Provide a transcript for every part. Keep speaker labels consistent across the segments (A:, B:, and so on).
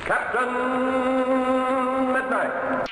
A: Captain Midnight.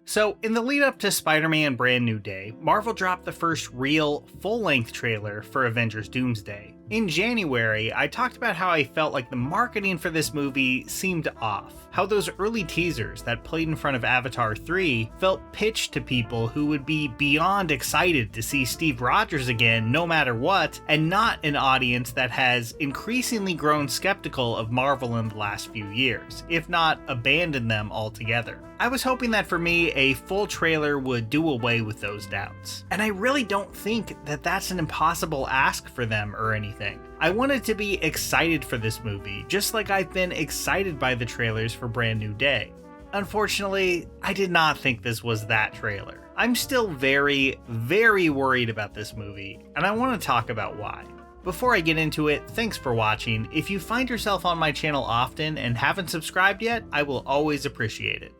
B: So, in the lead up to Spider-Man Brand New Day, Marvel dropped the first real, full-length trailer for Avengers Doomsday. In January, I talked about how I felt like the marketing for this movie seemed off. How those early teasers that played in front of Avatar 3 felt pitched to people who would be beyond excited to see Steve Rogers again no matter what, and not an audience that has increasingly grown skeptical of Marvel in the last few years, if not abandoned them altogether. I was hoping that for me, a full trailer would do away with those doubts. And I really don't think that that's an impossible ask for them or anything. I wanted to be excited for this movie, just like I've been excited by the trailers for Brand New Day. Unfortunately, I did not think this was that trailer. I'm still very, very worried about this movie, and I want to talk about why. Before I get into it, thanks for watching. If you find yourself on my channel often and haven't subscribed yet, I will always appreciate it.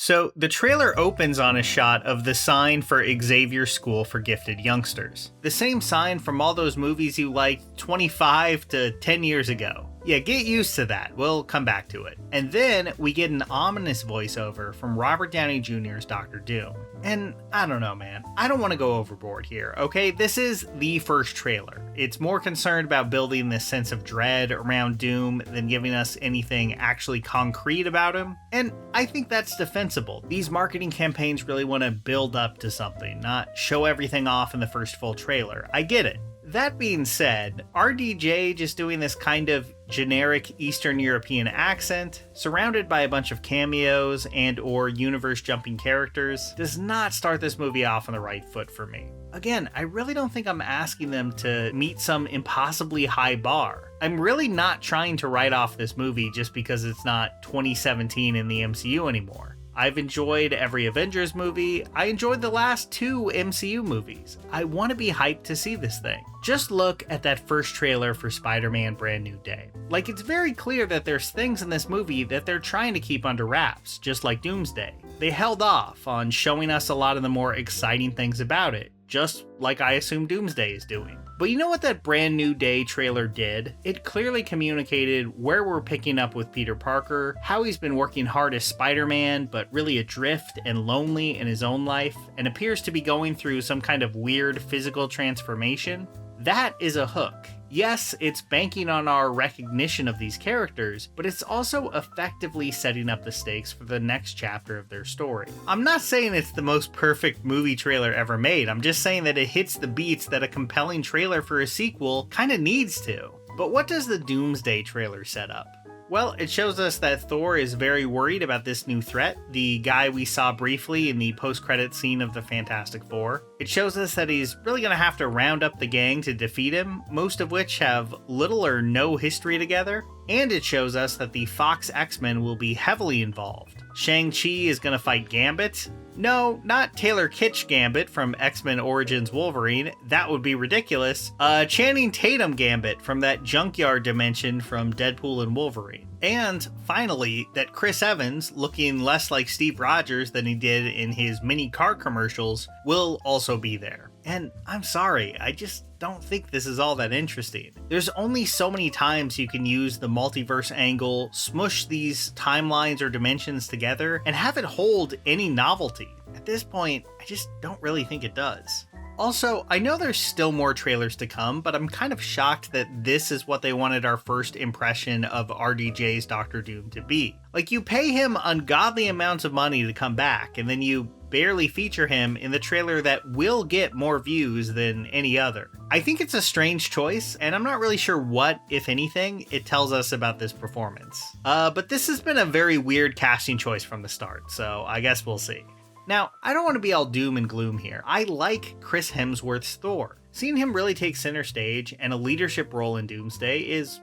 B: So, the trailer opens on a shot of the sign for Xavier's School for Gifted Youngsters. The same sign from all those movies you liked 25 to 10 years ago. Yeah, get used to that, we'll come back to it. And then we get an ominous voiceover from Robert Downey Jr.'s Dr. Doom. And I don't know, man, I don't want to go overboard here, okay? This is the first trailer. It's more concerned about building this sense of dread around Doom than giving us anything actually concrete about him. And I think that's defensible. These marketing campaigns really want to build up to something, not show everything off in the first full trailer. I get it. That being said, RDJ just doing this kind of generic Eastern European accent, surrounded by a bunch of cameos and or universe-jumping characters, does not start this movie off on the right foot for me. Again, I really don't think I'm asking them to meet some impossibly high bar. I'm really not trying to write off this movie just because it's not 2017 in the MCU anymore. I've enjoyed every Avengers movie. I enjoyed the last 2 MCU movies. I want to be hyped to see this thing. Just look at that first trailer for Spider-Man Brand New Day. Like, it's very clear that there's things in this movie that they're trying to keep under wraps, just like Doomsday. They held off on showing us a lot of the more exciting things about it, just like I assume Doomsday is doing. But you know what that Brand New Day trailer did? It clearly communicated where we're picking up with Peter Parker, how he's been working hard as Spider-Man, but really adrift and lonely in his own life, and appears to be going through some kind of weird physical transformation. That is a hook. Yes, it's banking on our recognition of these characters, but it's also effectively setting up the stakes for the next chapter of their story. I'm not saying it's the most perfect movie trailer ever made, I'm just saying that it hits the beats that a compelling trailer for a sequel kinda needs to. But what does the Doomsday trailer set up? Well, it shows us that Thor is very worried about this new threat, the guy we saw briefly in the post-credit scene of the Fantastic Four. It shows us that he's really going to have to round up the gang to defeat him, most of which have little or no history together. And it shows us that the Fox X-Men will be heavily involved. Shang-Chi is going to fight Gambit. No, not Taylor Kitsch Gambit from X-Men Origins Wolverine, that would be ridiculous. Channing Tatum Gambit from that junkyard dimension from Deadpool and Wolverine. And finally, that Chris Evans, looking less like Steve Rogers than he did in his mini car commercials, will also be there. And I'm sorry, I just don't think this is all that interesting. There's only so many times you can use the multiverse angle, smush these timelines or dimensions together, and have it hold any novelty. At this point, I just don't really think it does. Also, I know there's still more trailers to come, but I'm kind of shocked that this is what they wanted our first impression of RDJ's Dr. Doom to be. Like, you pay him ungodly amounts of money to come back, and then you barely feature him in the trailer that will get more views than any other. I think it's a strange choice, and I'm not really sure what, if anything, it tells us about this performance. But this has been a very weird casting choice from the start, so I guess we'll see. Now, I don't want to be all doom and gloom here. I like Chris Hemsworth's Thor. Seeing him really take center stage and a leadership role in Doomsday is,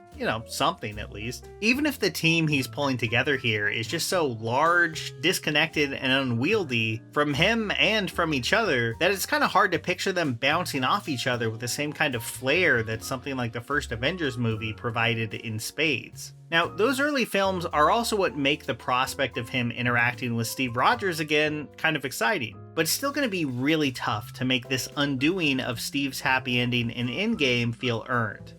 B: something at least. Even if the team he's pulling together here is just so large, disconnected, and unwieldy from him and from each other that it's kind of hard to picture them bouncing off each other with the same kind of flair that something like the first Avengers movie provided in spades. Now, those early films are also what make the prospect of him interacting with Steve Rogers again kind of exciting, but it's still going to be really tough to make this undoing of Steve's happy ending in Endgame feel earned.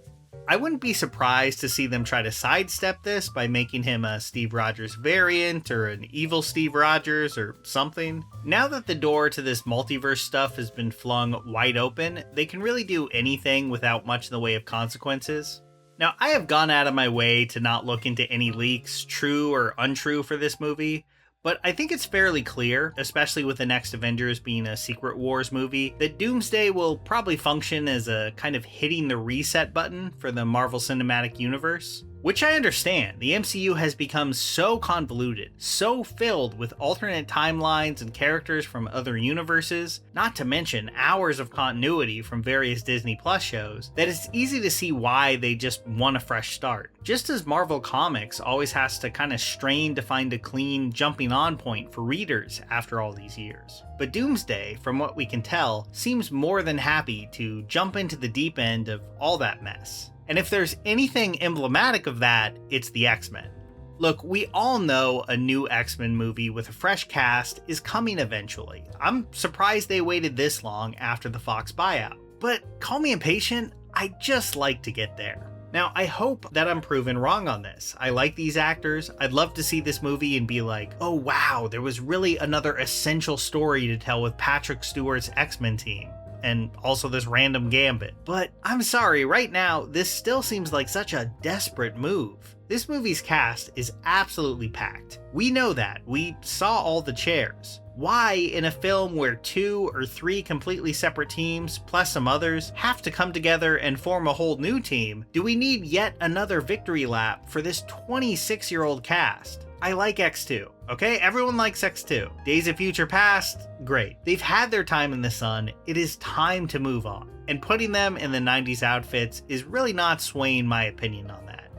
B: I wouldn't be surprised to see them try to sidestep this by making him a Steve Rogers variant or an evil Steve Rogers or something. Now that the door to this multiverse stuff has been flung wide open, they can really do anything without much in the way of consequences. Now, I have gone out of my way to not look into any leaks, true or untrue, for this movie, but I think it's fairly clear, especially with the next Avengers being a Secret Wars movie, that Doomsday will probably function as a kind of hitting the reset button for the Marvel Cinematic Universe. Which I understand. The MCU has become so convoluted, so filled with alternate timelines and characters from other universes, not to mention hours of continuity from various Disney Plus shows, that it's easy to see why they just want a fresh start. Just as Marvel Comics always has to kind of strain to find a clean jumping on point for readers after all these years. But Doomsday, from what we can tell, seems more than happy to jump into the deep end of all that mess. And if there's anything emblematic of that, it's the X-Men. Look, we all know a new X-Men movie with a fresh cast is coming eventually. I'm surprised they waited this long after the Fox buyout. But call me impatient, I'd just like to get there. Now, I hope that I'm proven wrong on this. I like these actors. I'd love to see this movie and be like, oh wow, there was really another essential story to tell with Patrick Stewart's X-Men team. And also this random Gambit. But I'm sorry, right now, this still seems like such a desperate move. This movie's cast is absolutely packed. We know that. We saw all the chairs. Why, in a film where 2 or 3 completely separate teams, plus some others, have to come together and form a whole new team, do we need yet another victory lap for this 26-year-old cast? I like X2, okay? Everyone likes X2. Days of Future Past, great. They've had their time in the sun. It is time to move on. And putting them in the 90s outfits is really not swaying my opinion on that.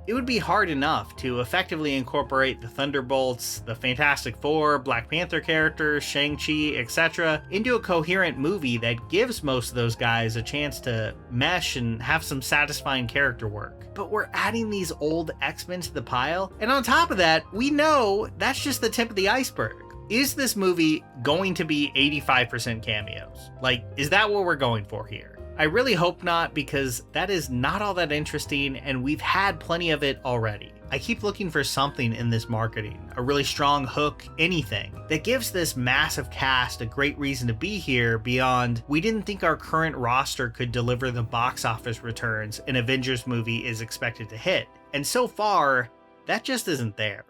B: It would be hard enough to effectively incorporate the Thunderbolts, the Fantastic Four, Black Panther characters, Shang-Chi, etc. into a coherent movie that gives most of those guys a chance to mesh and have some satisfying character work. But we're adding these old X-Men to the pile, and on top of that, we know that's just the tip of the iceberg. Is this movie going to be 85% cameos? Like, is that what we're going for here? I really hope not, because that is not all that interesting and we've had plenty of it already. I keep looking for something in this marketing, a really strong hook, anything, that gives this massive cast a great reason to be here beyond we didn't think our current roster could deliver the box office returns an Avengers movie is expected to hit. And so far, that just isn't there.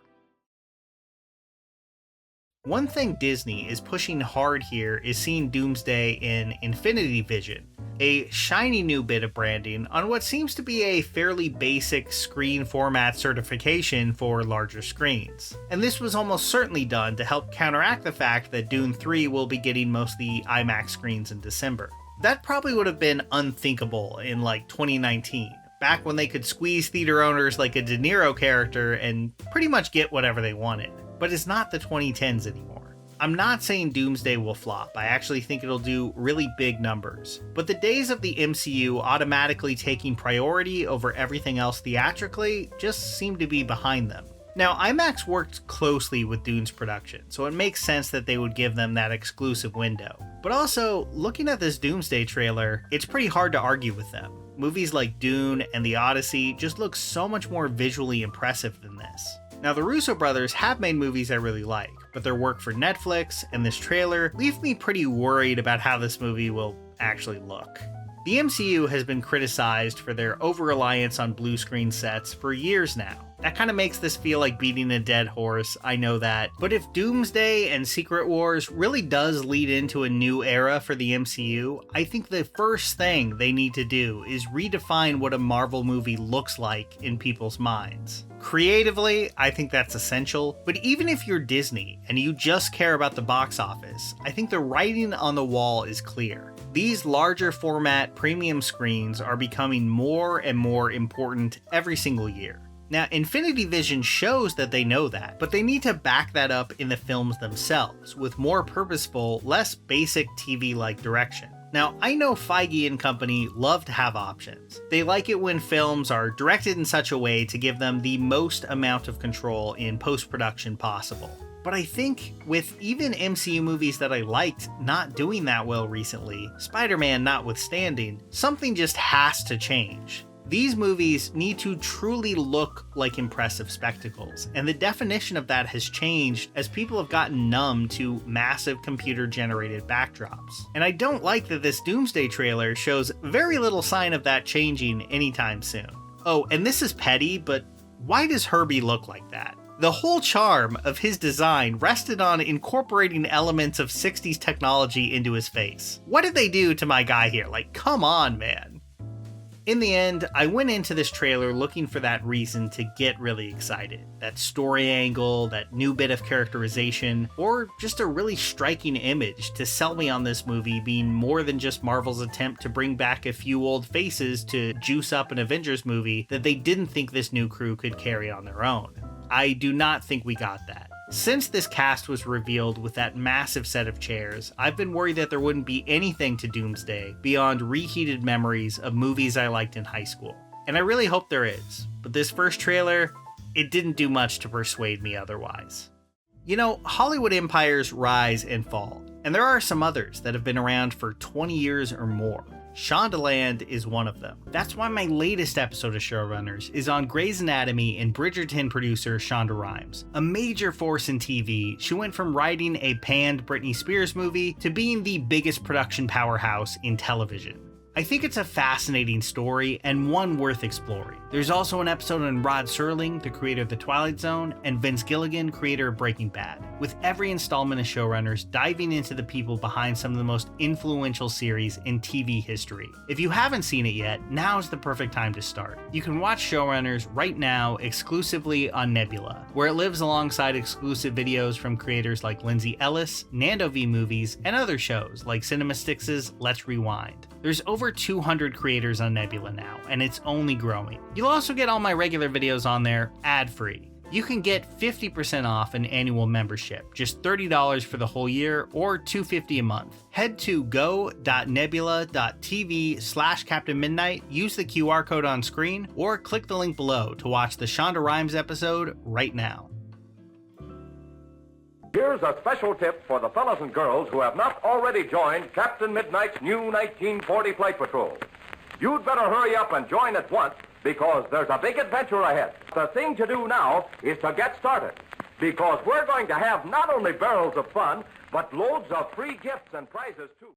B: One thing Disney is pushing hard here is seeing Doomsday in Infinity Vision, a shiny new bit of branding on what seems to be a fairly basic screen format certification for larger screens. And this was almost certainly done to help counteract the fact that Dune 3 will be getting most of the IMAX screens in December. That probably would have been unthinkable in like 2019, back when they could squeeze theater owners like a De Niro character and pretty much get whatever they wanted. But it's not the 2010s anymore. I'm not saying Doomsday will flop. I actually think it'll do really big numbers. But the days of the MCU automatically taking priority over everything else theatrically just seem to be behind them. Now, IMAX worked closely with Dune's production, so it makes sense that they would give them that exclusive window. But also, looking at this Doomsday trailer, it's pretty hard to argue with them. Movies like Dune and The Odyssey just look so much more visually impressive than this. Now, the Russo brothers have made movies I really like, but their work for Netflix and this trailer leave me pretty worried about how this movie will actually look. The MCU has been criticized for their over-reliance on blue screen sets for years now. That kind of makes this feel like beating a dead horse, I know that. But if Doomsday and Secret Wars really does lead into a new era for the MCU, I think the first thing they need to do is redefine what a Marvel movie looks like in people's minds. Creatively, I think that's essential, but even if you're Disney and you just care about the box office, I think the writing on the wall is clear. These larger format premium screens are becoming more and more important every single year. Now, Infinity Vision shows that they know that, but they need to back that up in the films themselves with more purposeful, less basic TV-like direction. Now, I know Feige and company love to have options. They like it when films are directed in such a way to give them the most amount of control in post-production possible. But I think with even MCU movies that I liked not doing that well recently, Spider-Man notwithstanding, something just has to change. These movies need to truly look like impressive spectacles, and the definition of that has changed as people have gotten numb to massive computer-generated backdrops. And I don't like that this Doomsday trailer shows very little sign of that changing anytime soon. Oh, and this is petty, but why does Herbie look like that? The whole charm of his design rested on incorporating elements of 60s technology into his face. What did they do to my guy here? Like, come on, man. In the end, I went into this trailer looking for that reason to get really excited. That story angle, that new bit of characterization, or just a really striking image to sell me on this movie being more than just Marvel's attempt to bring back a few old faces to juice up an Avengers movie that they didn't think this new crew could carry on their own. I do not think we got that. Since this cast was revealed with that massive set of chairs, I've been worried that there wouldn't be anything to Doomsday beyond reheated memories of movies I liked in high school. And I really hope there is, but this first trailer, it didn't do much to persuade me otherwise. You know, Hollywood empires rise and fall, and there are some others that have been around for 20 years or more. Shondaland is one of them. That's why my latest episode of Showrunners is on Grey's Anatomy and Bridgerton producer Shonda Rhimes. A major force in TV, she went from writing a panned Britney Spears movie to being the biggest production powerhouse in television. I think it's a fascinating story and one worth exploring. There's also an episode on Rod Serling, the creator of The Twilight Zone, and Vince Gilligan, creator of Breaking Bad, with every installment of Showrunners diving into the people behind some of the most influential series in TV history. If you haven't seen it yet, now's the perfect time to start. You can watch Showrunners right now exclusively on Nebula, where it lives alongside exclusive videos from creators like Lindsay Ellis, Nando V Movies, and other shows like CinemaStix's Let's Rewind. There's over 200 creators on Nebula now, and it's only growing. You'll also get all my regular videos on there ad-free. You can get 50% off an annual membership, just $30 for the whole year or $250 a month. Head to go.nebula.tv/captainmidnight, use the QR code on screen, or click the link below to watch the Shonda Rhimes episode right now.
A: Here's a special tip for the fellas and girls who have not already joined Captain Midnight's new 1940 Flight Patrol. You'd better hurry up and join at once because there's a big adventure ahead. The thing to do now is to get started because we're going to have not only barrels of fun, but loads of free gifts and prizes too.